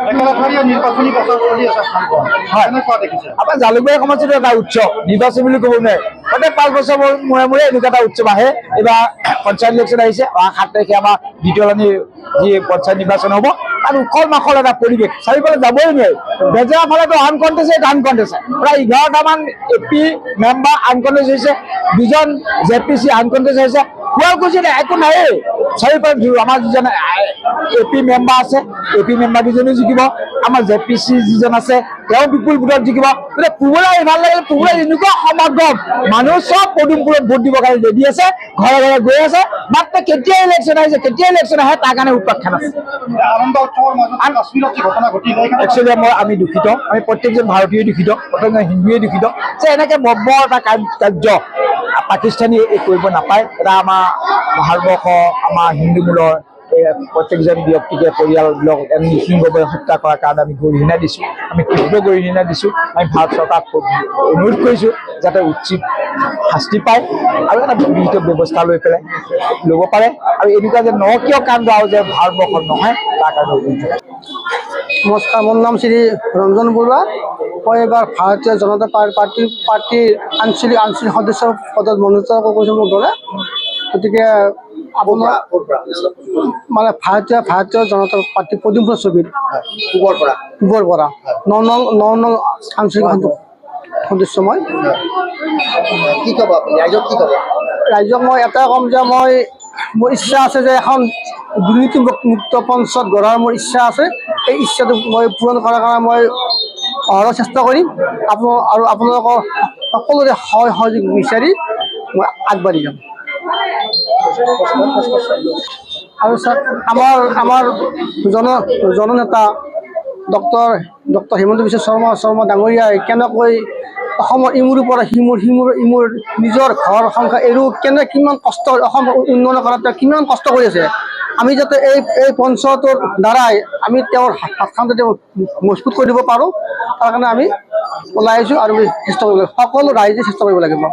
নিৰ্বাচনী প্ৰচাৰ চলি আছে কেনেকুৱা দেখিছে? আমাৰ জালুকবাৰী সমষ্টিটো এটা উৎসৱ, নিৰ্বাচন বুলি ক'ব নোৱাৰে। প্ৰত্যেক 5 বছৰ মূৰে মূৰে এনেকুৱা এটা উৎসৱ আহে। এইবাৰ পঞ্চায়ত ইলেকশ্যন আহিছে, 7 তাৰিখে আমাৰ দ্বিতীয়লানি যি পঞ্চায়ত নিৰ্বাচন হ'ব, তাত উখল মাখল এটা পৰিৱেশ, চাৰিওফালে যাবই নোৱাৰি। বেজেৰা ফালেতো আনকণ্টেষ্ট প্ৰায় 11টামান AP মেম্বাৰ আনকণ্টেষ্ট হৈছে, 2জন JPC আনকণ্টেষ্ট হৈছে। শুৱালকুছিত একো নায়েই, চাৰিওফালে আমাৰ যিজন AP মেম্বাৰ আছে, AP মেম্বাৰ দুজনেও জিকিব, আমাৰ JPC যিজন আছে তেওঁ বিপুল ভোটত জিকিব। গতিকে পুবুলাই ভাল লাগিলে, পুবুলাই এনেকুৱা সমাগম, মানুহ চব পদুমপুৰত ভোট দিবৰ কাৰণে ৰেডি আছে, ঘৰে ঘৰে গৈ আছে। মাত্ৰ কেতিয়া ইলেকশ্যন আহিছে, কেতিয়া ইলেকশ্যন আহে তাৰ কাৰণে উৎপাখ্যান আছে। আনন্দ উৎসৱৰ মাজত কাশ্মীৰত যি ঘটনা ঘটিলে, একচুৱেলি আমি দুখিত, আমি প্ৰত্যেকজন ভাৰতীয় দুখিত, প্ৰত্যেকজন হিন্দুৱে দুখিত যে এনেকে বৰ এটা কাৰ্য পাকিস্তানী কৰিব নাপায়। এটা আমাৰ ভাৰতবৰ্ষ, আমাৰ হিন্দু মূলৰ প্ৰত্যেকজন ব্যক্তিকে পৰিয়ালবিলাক নিঃসিংহভাৱে হত্যা কৰাৰ কাৰণে আমি গৰিহণা দিছোঁ, আমি তীব্ৰ গৰিহণা দিছোঁ। আমি ভাৰত চৰকাৰক অনুৰোধ কৰিছোঁ যাতে উচিত শাস্তি পায় আৰু এটা বিহিত ব্যৱস্থা লৈ পেলাই ল'ব পাৰে, আৰু এনেকুৱা যে নৰকীয় কাণ্ড আৰু যে ভাৰতবৰ্ষত নহয় তাৰ কাৰণে অনুৰোধ। নমস্কাৰ, মোৰ নাম শ্ৰী ৰঞ্জন বৰুৱা। মই এইবাৰ ভাৰতীয় জনতা পাৰ্টিৰ আঞ্চলিক সদস্য পদত মনোনীত কৰিছোঁ মোৰ দলে। গতিকে আপোনাৰ মানে ভাৰতীয় জনতা পাৰ্টি পদুমপুৰ ছবিত পূবৰ পৰা 9 নং আঞ্চলিক সদস্য মই। কি ক'ব আপুনি ৰাইজক, কি ক'ব? ৰাইজক মই এটাই ক'ম যে মোৰ ইচ্ছা আছে যে এখন দুৰ্নীতিমুক্ত পঞ্চায়ত গঢ়াৰ মোৰ ইচ্ছা আছে। এই ইচ্ছাটো মই পূৰণ কৰাৰ কাৰণে মই চেষ্টা কৰিম। আৰু আপোনালোকৰ সকলোৰে সহযোগ বিচাৰি মই আগবাঢ়ি যাম। আৰু স্যাৰ, আমাৰ জননেতা ডক্টৰ হিমন্ত বিশ্ব শৰ্মা ডাঙৰীয়াই কেনেকৈ অসমৰ ইমূৰৰ পৰা সিমূৰ নিজৰ ঘৰ সংসাৰ এৰো কিমান কষ্ট, অসম উন্নয়ন কৰাত কিমান কষ্ট কৰি আছে। আমি যাতে এই পঞ্চায়তৰ দ্বাৰাই আমি তেওঁৰ হাতখন যাতে মজবুত কৰি দিব পাৰোঁ, তাৰ কাৰণে আমি ওলাই আহিছোঁ আৰু চেষ্টা কৰিব লাগিব। সকলো ৰাইজে চেষ্টা কৰিব লাগিব।